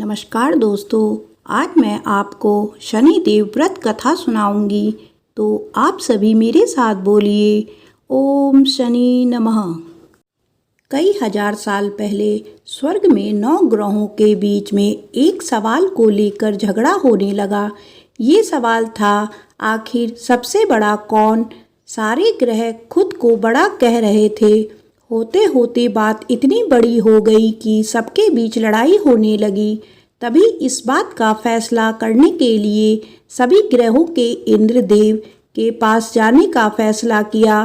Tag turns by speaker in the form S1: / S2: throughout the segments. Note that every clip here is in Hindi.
S1: नमस्कार दोस्तों, आज मैं आपको शनि देव व्रत कथा सुनाऊंगी। तो आप सभी मेरे साथ बोलिए ओम शनि नमः। कई हजार साल पहले स्वर्ग में 9 ग्रहों के बीच में एक सवाल को लेकर झगड़ा होने लगा। ये सवाल था, आखिर सबसे बड़ा कौन? सारे ग्रह खुद को बड़ा कह रहे थे। होते होते बात इतनी बड़ी हो गई कि सबके बीच लड़ाई होने लगी। तभी इस बात का फैसला करने के लिए सभी ग्रहों के इंद्रदेव के पास जाने का फैसला किया।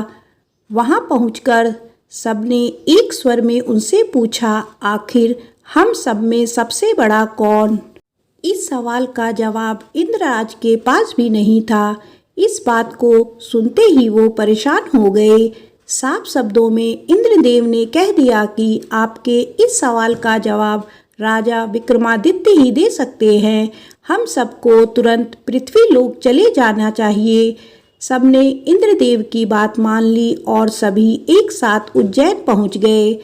S1: वहां पहुंचकर सबने एक स्वर में उनसे पूछा, आखिर हम सब में सबसे बड़ा कौन? इस सवाल का जवाब इंद्रराज के पास भी नहीं था। इस बात को सुनते ही वो परेशान हो गए। साफ शब्दों में इंद्रदेव ने कह दिया कि आपके इस सवाल का जवाब राजा विक्रमादित्य ही दे सकते हैं। हम सबको तुरंत पृथ्वी लोक चले जाना चाहिए। सबने इंद्रदेव की बात मान ली और सभी एक साथ उज्जैन पहुंच गए।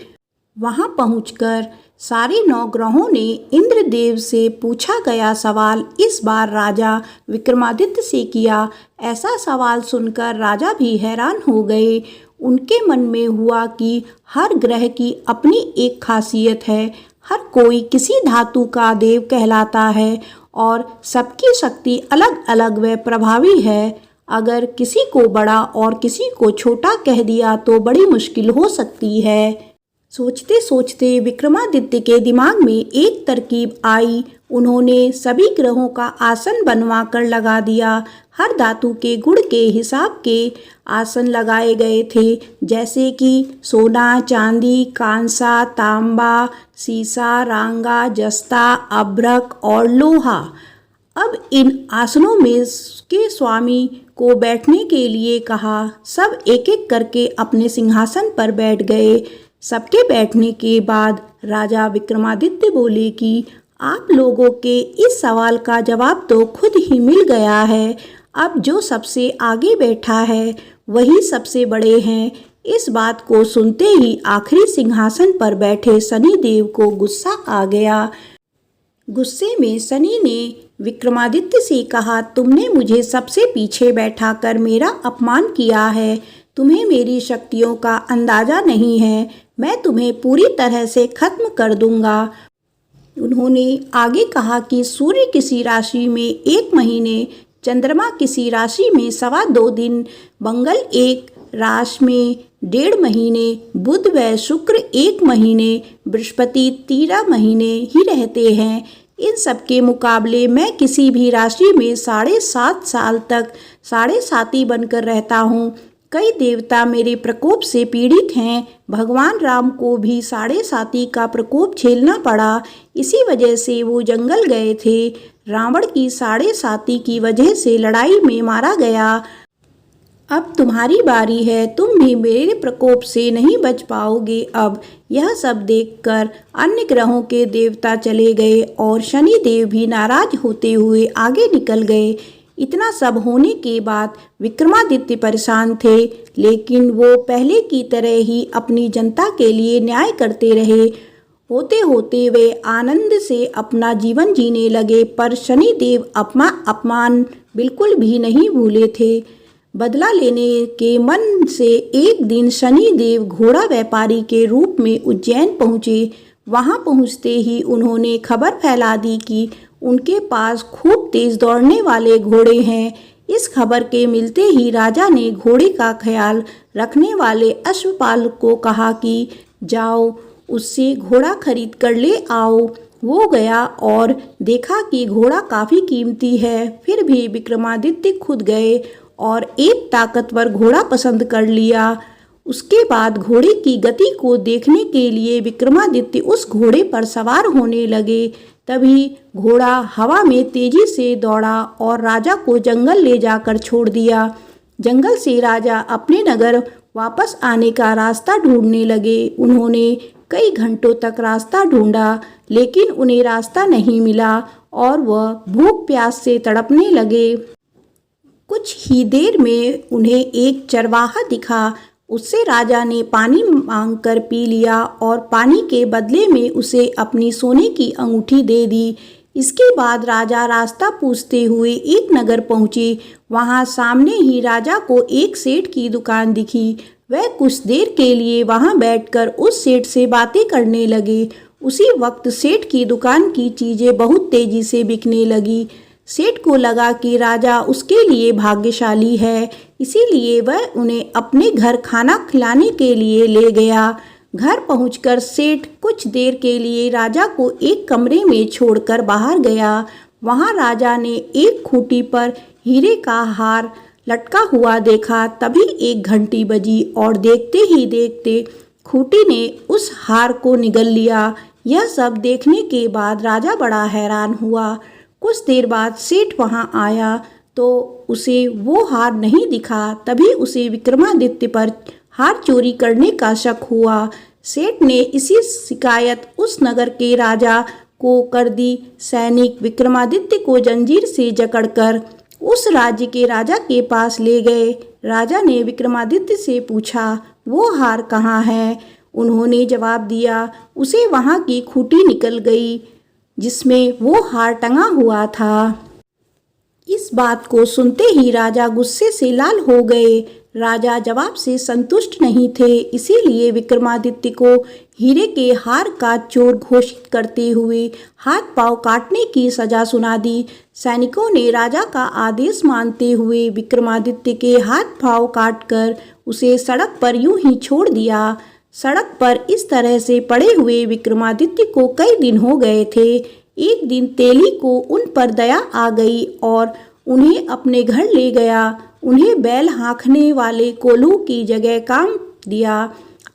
S1: वहां पहुंचकर सारे 9 ग्रहों ने इंद्रदेव से पूछा गया सवाल इस बार राजा विक्रमादित्य से किया। ऐसा सवाल सुनकर राजा भी हैरान हो गए। उनके मन में हुआ कि हर ग्रह की अपनी एक खासियत है। हर कोई किसी धातु का देव कहलाता है और सबकी शक्ति अलग अलग व प्रभावी है। अगर किसी को बड़ा और किसी को छोटा कह दिया तो बड़ी मुश्किल हो सकती है। सोचते सोचते विक्रमादित्य के दिमाग में एक तरकीब आई। उन्होंने सभी ग्रहों का आसन बनवा कर लगा दिया। हर धातु के गुण के हिसाब के आसन लगाए गए थे, जैसे कि सोना, चांदी, कांसा, तांबा, सीसा, रांगा, जस्ता, अभ्रक और लोहा। अब इन आसनों में के स्वामी को बैठने के लिए कहा। सब एक एक करके अपने सिंहासन पर बैठ गए। सबके बैठने के बाद राजा विक्रमादित्य बोले कि आप लोगों के इस सवाल का जवाब तो खुद ही मिल गया है। अब जो सबसे आगे बैठा है वही सबसे बड़े हैं। इस बात को सुनते ही आखिरी सिंहासन पर बैठे शनि देव को गुस्सा आ गया। गुस्से में शनि ने विक्रमादित्य से कहा, तुमने मुझे सबसे पीछे बैठाकर मेरा अपमान किया है। तुम्हें मेरी शक्तियों का अंदाजा नहीं है। मैं तुम्हें पूरी तरह से खत्म कर दूंगा। उन्होंने आगे कहा कि सूर्य किसी राशि में 1 महीने, चंद्रमा किसी राशि में 2.25 दिन, मंगल एक राशि में 1.5 महीने, बुध व शुक्र 1 महीने, बृहस्पति 13 महीने ही रहते हैं। इन सब के मुकाबले मैं किसी भी राशि में 7.5 साल तक 7.5 बनकर रहता हूँ। कई देवता मेरे प्रकोप से पीड़ित हैं। भगवान राम को भी 7.5 का प्रकोप झेलना पड़ा। इसी वजह से वो जंगल गए थे। रावण की 7.5 की वजह से लड़ाई में मारा गया। अब तुम्हारी बारी है, तुम भी मेरे प्रकोप से नहीं बच पाओगे। अब यह सब देखकर अन्य ग्रहों के देवता चले गए और शनि देव भी नाराज होते हुए आगे निकल गए। इतना सब होने के बाद विक्रमादित्य परेशान थे, लेकिन वो पहले की तरह ही अपनी जनता के लिए न्याय करते रहे। होते होते वे आनंद से अपना जीवन जीने लगे, पर शनि देव अपमान बिल्कुल भी नहीं भूले थे। बदला लेने के मन से एक दिन शनि देव घोड़ा व्यापारी के रूप में उज्जैन पहुँचे। वहां पहुँचते ही उन्होंने खबर फैला दी कि उनके पास खूब तेज दौड़ने वाले घोड़े हैं। इस खबर के मिलते ही राजा ने घोड़े का ख्याल रखने वाले अश्वपाल को कहा कि जाओ उससे घोड़ा खरीद कर ले आओ। वो गया और देखा कि घोड़ा काफ़ी कीमती है। फिर भी विक्रमादित्य खुद गए और एक ताकतवर घोड़ा पसंद कर लिया। उसके बाद घोड़े की गति को देखने के लिए विक्रमादित्य उस घोड़े पर सवार होने लगे। तभी घोड़ा हवा में तेजी से दौड़ा और राजा को जंगल ले जाकर छोड़ दिया। जंगल से राजा अपने नगर वापस आने का रास्ता ढूंढने लगे। उन्होंने कई घंटों तक रास्ता ढूंढा, लेकिन उन्हें रास्ता नहीं मिला और वह भूख प्यास से तड़पने लगे। कुछ ही देर में उन्हें एक चरवाहा दिखा। उससे राजा ने पानी मांगकर पी लिया और पानी के बदले में उसे अपनी सोने की अंगूठी दे दी। इसके बाद राजा रास्ता पूछते हुए एक नगर पहुँचे। वहाँ सामने ही राजा को एक सेठ की दुकान दिखी। वह कुछ देर के लिए वहाँ बैठकर उस सेठ से बातें करने लगे। उसी वक्त सेठ की दुकान की चीज़ें बहुत तेजी से बिकने लगी। सेठ को लगा कि राजा उसके लिए भाग्यशाली है, इसीलिए वह उन्हें अपने घर खाना खिलाने के लिए ले गया। घर पहुंचकर सेठ कुछ देर के लिए राजा को एक कमरे में छोड़कर बाहर गया। वहां राजा ने एक खूंटी पर हीरे का हार लटका हुआ देखा। तभी एक घंटी बजी और देखते ही देखते खूंटी ने उस हार को निगल लिया। यह सब देखने के बाद राजा बड़ा हैरान हुआ। कुछ देर बाद सेठ वहां आया तो उसे वो हार नहीं दिखा। तभी उसे विक्रमादित्य पर हार चोरी करने का शक हुआ। सेठ ने इसी शिकायत उस नगर के राजा को कर दी। सैनिक विक्रमादित्य को जंजीर से जकड़कर उस राज्य के राजा के पास ले गए। राजा ने विक्रमादित्य से पूछा, वो हार कहाँ है? उन्होंने जवाब दिया, उसे वहाँ की खूंटी निकल गई जिसमें वो हार टंगा हुआ था। इस बात को सुनते ही राजा गुस्से से लाल हो गए। राजा जवाब से संतुष्ट नहीं थे, इसीलिए विक्रमादित्य को हीरे के हार का चोर घोषित करते हुए हाथ पांव काटने की सजा सुना दी। सैनिकों ने राजा का आदेश मानते हुए विक्रमादित्य के हाथ पांव काटकर उसे सड़क पर यूं ही छोड़ दिया। सड़क पर इस तरह से पड़े हुए विक्रमादित्य को कई दिन हो गए थे। एक दिन तेली को उन पर दया आ गई और उन्हें अपने घर ले गया। उन्हें बैल हाँकने वाले कोल्हू की जगह काम दिया।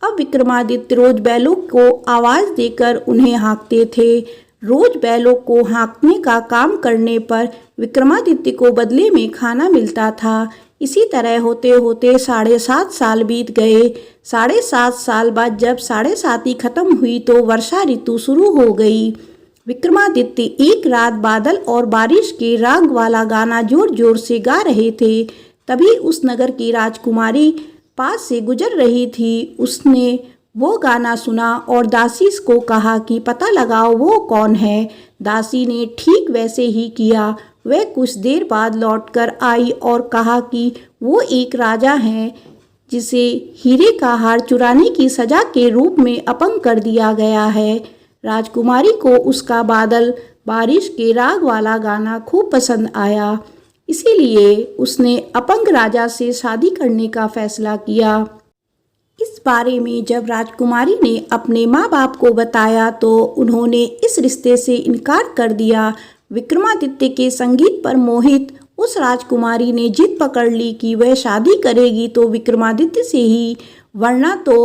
S1: अब विक्रमादित्य रोज बैलों को आवाज़ देकर उन्हें हाँकते थे। रोज बैलों को हाँकने का काम करने पर विक्रमादित्य को बदले में खाना मिलता था। इसी तरह होते होते 7.5 साल बीत गए। 7.5 साल बाद जब 7.5 खत्म हुई तो वर्षा ऋतु शुरू हो गई। विक्रमादित्य एक रात बादल और बारिश के राग वाला गाना जोर जोर से गा रहे थे। तभी उस नगर की राजकुमारी पास से गुजर रही थी। उसने वो गाना सुना और दासी को कहा कि पता लगाओ वो कौन है। दासी ने ठीक वैसे ही किया। वह कुछ देर बाद लौटकर आई और कहा कि वो एक राजा हैं जिसे हीरे का हार चुराने की सजा के रूप में अपंग कर दिया गया है। राजकुमारी को उसका बादल बारिश के राग वाला गाना खूब पसंद आया, इसीलिए उसने अपंग राजा से शादी करने का फैसला किया। इस बारे में जब राजकुमारी ने अपने माँ बाप को बताया तो उन्होंने इस रिश्ते से इनकार कर दिया। विक्रमादित्य के संगीत पर मोहित उस राजकुमारी ने जिद पकड़ ली कि वह शादी करेगी तो विक्रमादित्य से ही, वरना तो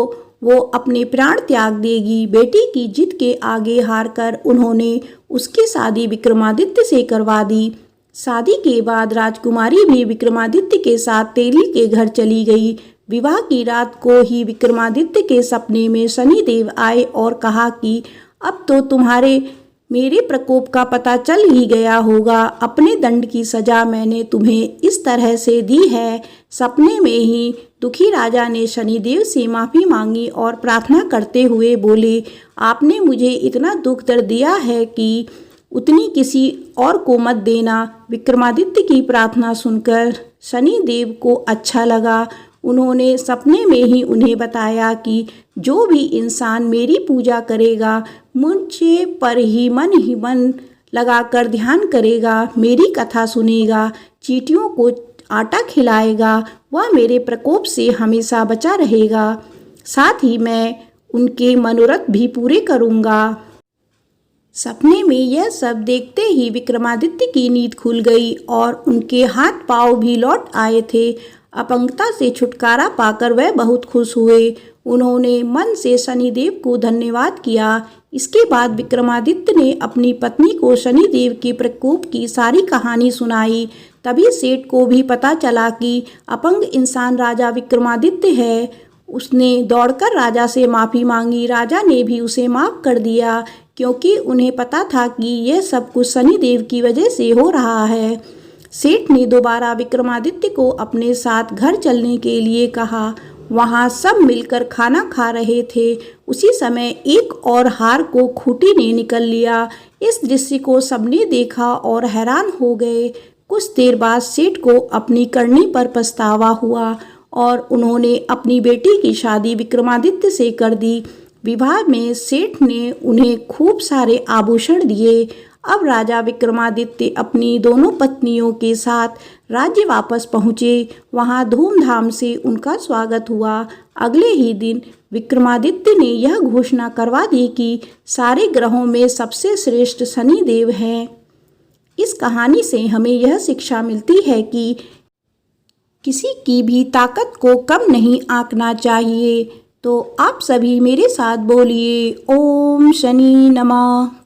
S1: वो अपने प्राण त्याग देगी। बेटी की जिद के आगे हारकर उन्होंने उसकी शादी विक्रमादित्य से करवा दी। शादी के बाद राजकुमारी भी विक्रमादित्य के साथ तेली के घर चली गई। विवाह की रात को ही विक्रमादित्य के सपने में शनिदेव आए और कहा कि अब तो तुम्हारे मेरे प्रकोप का पता चल ही गया होगा। अपने दंड की सजा मैंने तुम्हें इस तरह से दी है। सपने में ही दुखी राजा ने शनिदेव से माफ़ी मांगी और प्रार्थना करते हुए बोले, आपने मुझे इतना दुख दर्द दिया है कि उतनी किसी और को मत देना। विक्रमादित्य की प्रार्थना सुनकर शनिदेव को अच्छा लगा। उन्होंने सपने में ही उन्हें बताया कि जो भी इंसान मेरी पूजा करेगा, मुझे पर ही मन लगाकर ध्यान करेगा, मेरी कथा सुनेगा, चींटियों को आटा खिलाएगा, वह मेरे प्रकोप से हमेशा बचा रहेगा। साथ ही मैं उनके मनोरथ भी पूरे करूँगा। सपने में यह सब देखते ही विक्रमादित्य की नींद खुल गई और उनके हाथ पांव भी लौट आए थे। अपंगता से छुटकारा पाकर वह बहुत खुश हुए। उन्होंने मन से शनिदेव को धन्यवाद किया। इसके बाद विक्रमादित्य ने अपनी पत्नी को शनिदेव के प्रकोप की सारी कहानी सुनाई। तभी सेठ को भी पता चला कि अपंग इंसान राजा विक्रमादित्य है। उसने दौड़कर राजा से माफ़ी मांगी। राजा ने भी उसे माफ़ कर दिया, क्योंकि उन्हें पता था कि यह सब कुछ शनिदेव की वजह से हो रहा है। सेठ ने दोबारा विक्रमादित्य को अपने साथ घर चलने के लिए कहा वहाँ सब मिलकर खाना खा रहे थे। उसी समय एक और हार को खूंटी ने निकल लिया। इस दृश्य को सबने देखा और हैरान हो गए। कुछ देर बाद सेठ को अपनी करनी पर पछतावा हुआ और उन्होंने अपनी बेटी की शादी विक्रमादित्य से कर दी। विवाह में सेठ ने उन्हें खूब सारे आभूषण दिए। अब राजा विक्रमादित्य अपनी दोनों पत्नियों के साथ राज्य वापस पहुँचे। वहाँ धूमधाम से उनका स्वागत हुआ। अगले ही दिन विक्रमादित्य ने यह घोषणा करवा दी कि सारे ग्रहों में सबसे श्रेष्ठ शनिदेव हैं। इस कहानी से हमें यह शिक्षा मिलती है कि किसी की भी ताकत को कम नहीं आंकना चाहिए। तो आप सभी मेरे साथ बोलिए, ओम शनि नमः।